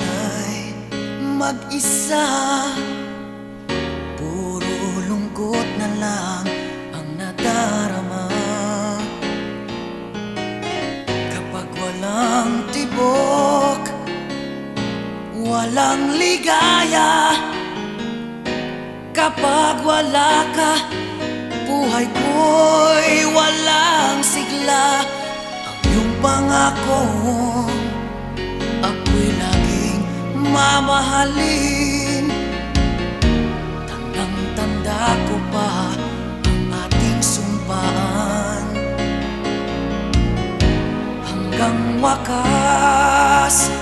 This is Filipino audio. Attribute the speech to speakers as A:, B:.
A: ay mag-isa, puro lungkot na lang ang nadarama. Kapag walang tibok, walang ligaya, kapag wala ka, buhay ko'y walang sigla. Ang iyong pangakong ako'y laging mamahalin, tandang-tanda ko pa ang ating sumpaan. Hanggang wakas